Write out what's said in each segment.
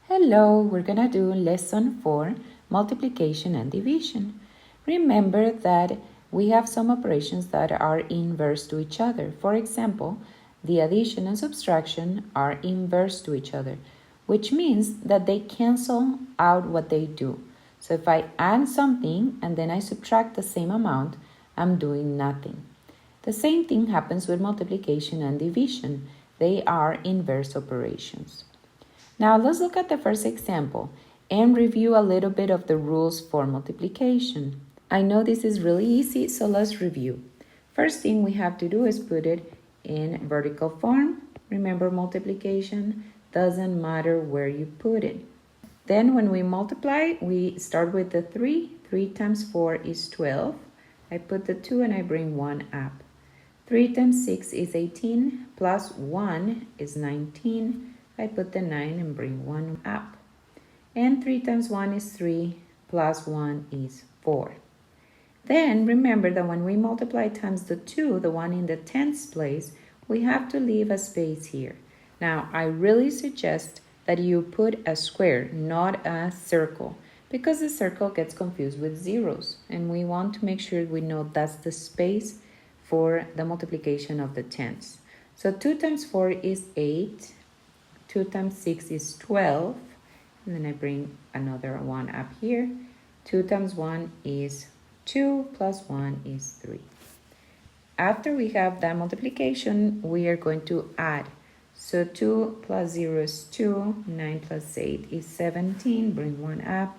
Hello, we're gonna do lesson 4, multiplication and division. Remember that we have some operations that are inverse to each other. For example, the addition and subtraction are inverse to each other, which means that they cancel out what they do. So if I add something and then I subtract the same amount, I'm doing nothing. The same thing happens with multiplication and division. They are inverse operations. Now let's look at the first example and review a little bit of the rules for multiplication. I know this is really easy, so let's review. First thing we have to do is put it in vertical form. Remember, multiplication doesn't matter where you put it. Then when we multiply, we start with the 3. 3 times 4 is 12. I put the 2 and I bring 1 up. 3 times 6 is 18, plus 1 is 19. I put the 9 and bring 1 up. And 3 times 1 is 3, plus 1 is 4. Then remember that when we multiply times the 2, the one in the tens place, we have to leave a space here. Now, I really suggest that you put a square, not a circle, because the circle gets confused with zeros, and we want to make sure we know that's the space for the multiplication of the tens. So 2 times 4 is 8. 2 times 6 is 12, and then I bring another 1 up here. 2 times 1 is 2, plus 1 is 3. After we have that multiplication, we are going to add. So 2 plus 0 is 2, 9 plus 8 is 17, bring 1 up.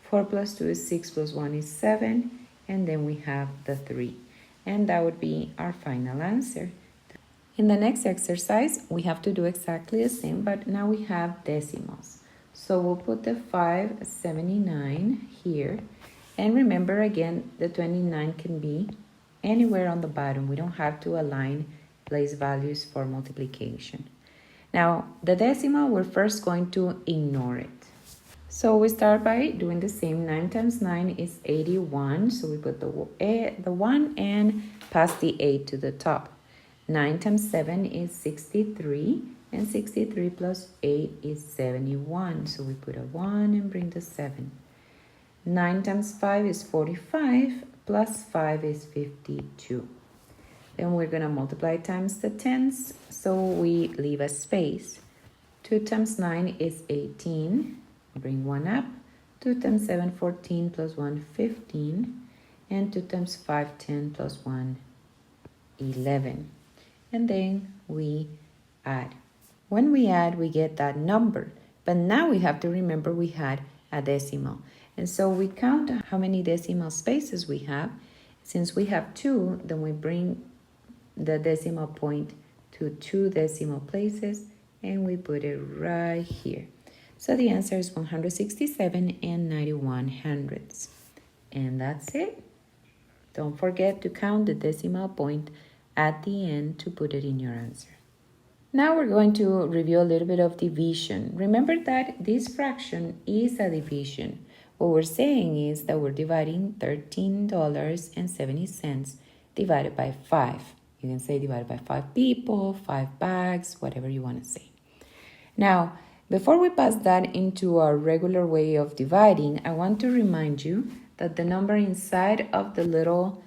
4 plus 2 is 6, plus 1 is 7, and then we have the 3. And that would be our final answer. In the next exercise, we have to do exactly the same, but now we have decimals. So we'll put the 579 here. And remember again, the 29 can be anywhere on the bottom. We don't have to align place values for multiplication. Now, the decimal, we're first going to ignore it. So we start by doing the same. 9 times 9 is 81. So we put the 1 and pass the 8 to the top. 9 times 7 is 63, and 63 plus 8 is 71. So we put a 1 and bring the 7. 9 times 5 is 45, plus 5 is 52. Then we're going to multiply times the tens, so we leave a space. 2 times 9 is 18. Bring 1 up. 2 times 7, 14, plus 1, 15. And 2 times 5, 10, plus 1, 11. And then we add. When we add, we get that number. But now we have to remember we had a decimal. And so we count how many decimal spaces we have. Since we have 2, then we bring the decimal point to 2 decimal places, and we put it right here. So the answer is 167 and 91 hundredths. And that's it. Don't forget to count the decimal point at the end to put it in your answer. Now we're going to review a little bit of division. Remember that this fraction is a division. What we're saying is that we're dividing $13.70 divided by 5. You can say divided by 5 people, 5 bags, whatever you want to say. Now, before we pass that into our regular way of dividing, I want to remind you that the number inside of the little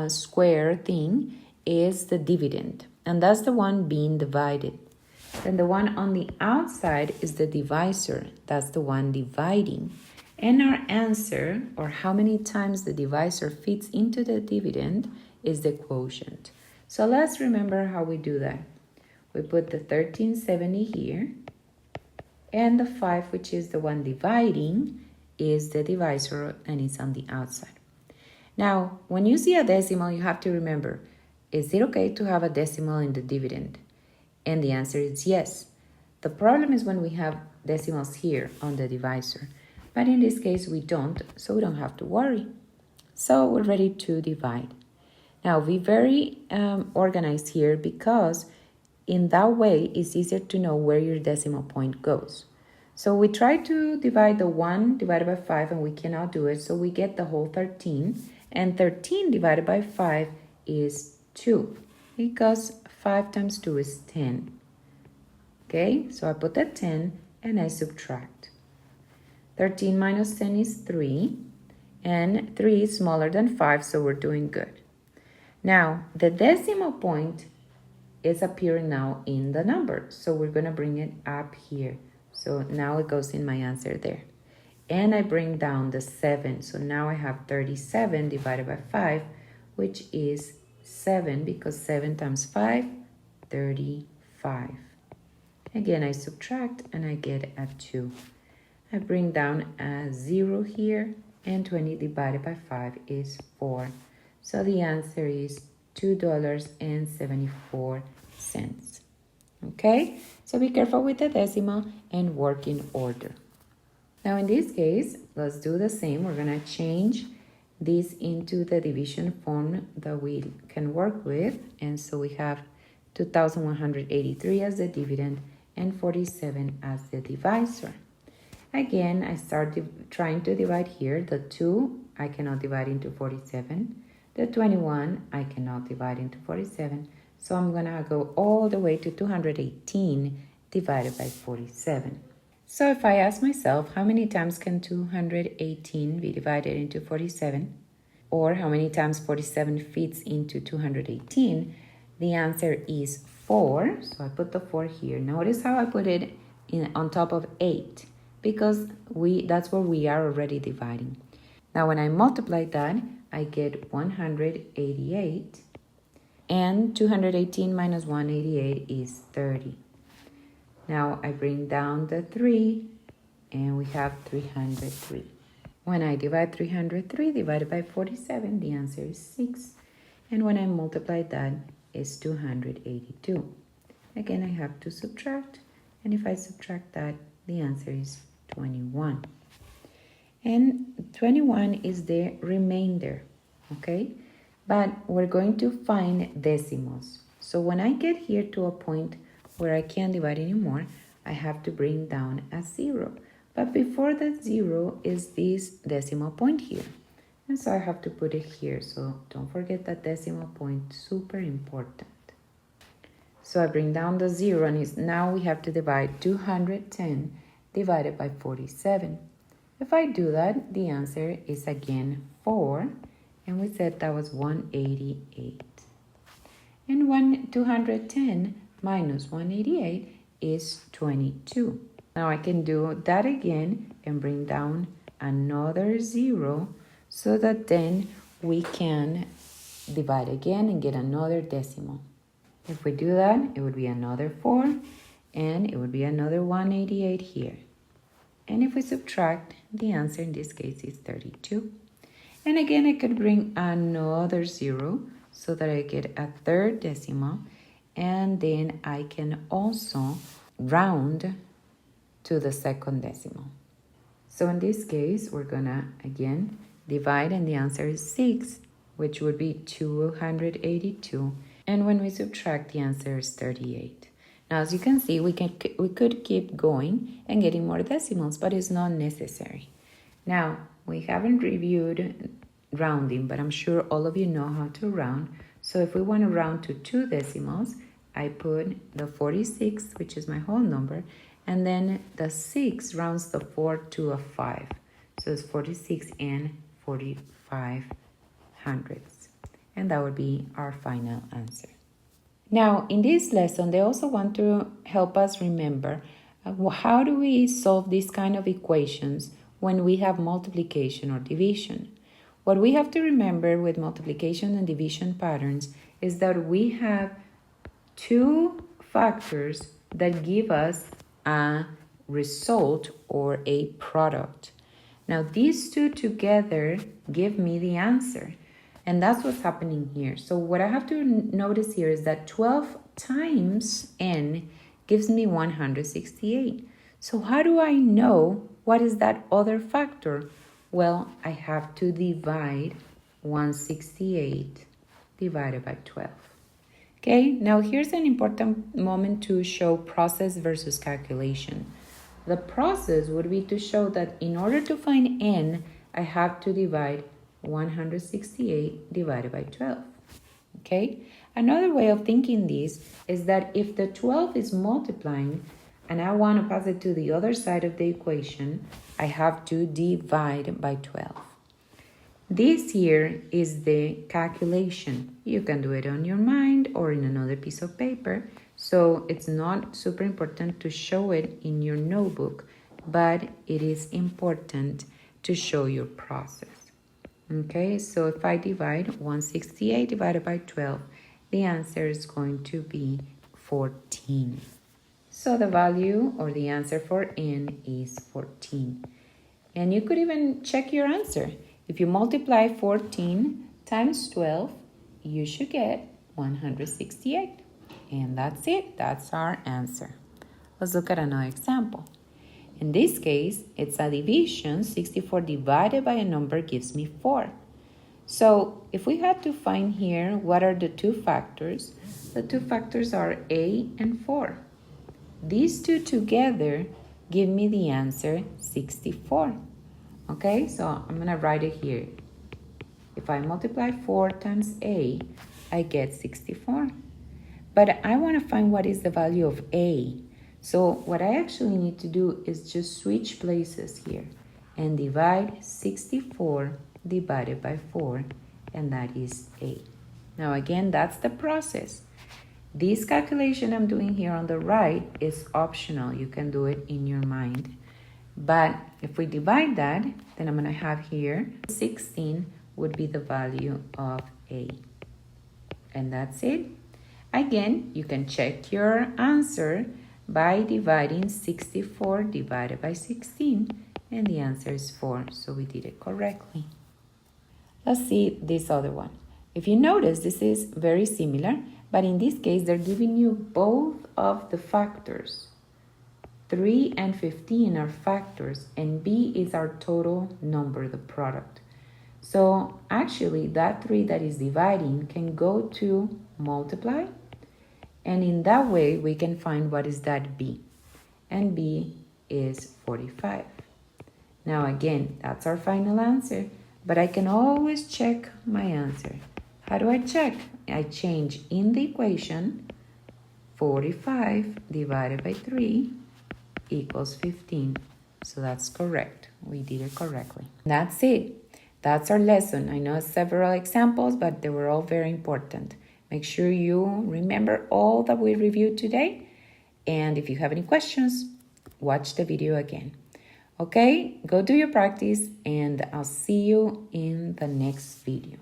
square thing is the dividend, and that's the one being divided. Then the one on the outside is the divisor, that's the one dividing. And our answer, or how many times the divisor fits into the dividend, is the quotient. So let's remember how we do that. We put the 1370 here, and the 5, which is the one dividing, is the divisor, and it's on the outside. Now, when you see a decimal, you have to remember, is it okay to have a decimal in the dividend? And the answer is yes. The problem is when we have decimals here on the divisor. But in this case, we don't, so we don't have to worry. So we're ready to divide. Now, be very organized here, because in that way, it's easier to know where your decimal point goes. So we try to divide the 1 divided by 5, and we cannot do it. So we get the whole 13. And 13 divided by 5 is 2, because 5 times 2 is 10. Okay, so I put the 10 and I subtract. 13 minus 10 is 3, and 3 is smaller than 5, so we're doing good. Now, the decimal point is appearing now in the number, so we're going to bring it up here. So now it goes in my answer there. And I bring down the 7, so now I have 37 divided by 5, which is 7, because 7 times 5, 35. Again, I subtract and I get a 2. I bring down a 0 here, and 20 divided by 5 is 4. So the answer is $2.74. Okay, so be careful with the decimal and work in order. Now in this case, let's do the same. We're going to change this into the division form that we can work with. And so we have 2,183 as the dividend and 47 as the divisor. Again, I start trying to divide here. The 2, I cannot divide into 47. The 21, I cannot divide into 47. So I'm going to go all the way to 218 divided by 47. So if I ask myself, how many times can 218 be divided into 47? Or how many times 47 fits into 218? The answer is 4. So I put the 4 here. Notice how I put it on top of 8, because that's where we are already dividing. Now when I multiply that, I get 188, and 218 minus 188 is 30. Now I bring down the 3, and we have 303. When I divide 303 divided by 47, the answer is 6. And when I multiply that, it's 282. Again, I have to subtract, and if I subtract that, the answer is 21. And 21 is the remainder, okay? But we're going to find decimals. So when I get here to a point where I can't divide anymore, I have to bring down a 0. But before that 0 is this decimal point here. And so I have to put it here. So don't forget that decimal point, super important. So I bring down the 0, and now we have to divide 210 divided by 47. If I do that, the answer is again 4, and we said that was 188. And 210 minus 188 is 22. Now I can do that again and bring down another 0 so that then we can divide again and get another decimal. If we do that, it would be another 4, and it would be another 188 here. And if we subtract, the answer in this case is 32. And again, I could bring another 0 so that I get a third decimal. And then I can also round to the second decimal. So in this case, we're going to, again, divide, and the answer is 6, which would be 282. And when we subtract, the answer is 38. Now, as you can see, we could keep going and getting more decimals, but it's not necessary. Now, we haven't reviewed rounding, but I'm sure all of you know how to round. So if we want to round to 2 decimals, I put the 46, which is my whole number, and then the 6 rounds the 4 to a 5. So it's 46 and 45 hundredths. And that would be our final answer. Now, in this lesson, they also want to help us remember how do we solve these kind of equations when we have multiplication or division. What we have to remember with multiplication and division patterns is that we have 2 factors that give us a result or a product. Now, these 2 together give me the answer. And that's what's happening here. So what I have to notice here is that 12 times n gives me 168. So how do I know what is that other factor? Well, I have to divide 168 divided by 12. Okay, now here's an important moment to show process versus calculation. The process would be to show that in order to find n, I have to divide 168 divided by 12. Okay, another way of thinking this is that if the 12 is multiplying, and I want to pass it to the other side of the equation, I have to divide by 12. This here is the calculation. You can do it on your mind or in another piece of paper. So it's not super important to show it in your notebook, but it is important to show your process. Okay, so if I divide 168 divided by 12, the answer is going to be 14. So the value or the answer for n is 14. And you could even check your answer. If you multiply 14 times 12, you should get 168. And that's it. That's our answer. Let's look at another example. In this case, it's a division. 64 divided by a number gives me 4. So if we had to find here what are the two factors, the two factors are a and 4. These two together give me the answer 64. Okay, so I'm going to write it here. If I multiply 4 times a, I get 64. But I want to find what is the value of a. So what I actually need to do is just switch places here and divide 64 divided by 4, and that is a. Now again, that's the process. This calculation I'm doing here on the right is optional. You can do it in your mind. But if we divide that, then I'm going to have here 16 would be the value of a. And that's it. Again, you can check your answer by dividing 64 divided by 16, and the answer is 4, so we did it correctly. Let's see this other one. If you notice, this is very similar, but in this case, they're giving you both of the factors. 3 and 15 are factors, and b is our total number, the product. So actually, that 3 that is dividing can go to multiply, and in that way, we can find what is that b. And b is 45. Now again, that's our final answer, but I can always check my answer. How do I check? I change in the equation 45 divided by 3 equals 15. So that's correct. We did it correctly. That's it. That's our lesson. I know several examples, but they were all very important. Make sure you remember all that we reviewed today. And if you have any questions, watch the video again. Okay, go do your practice, and I'll see you in the next video.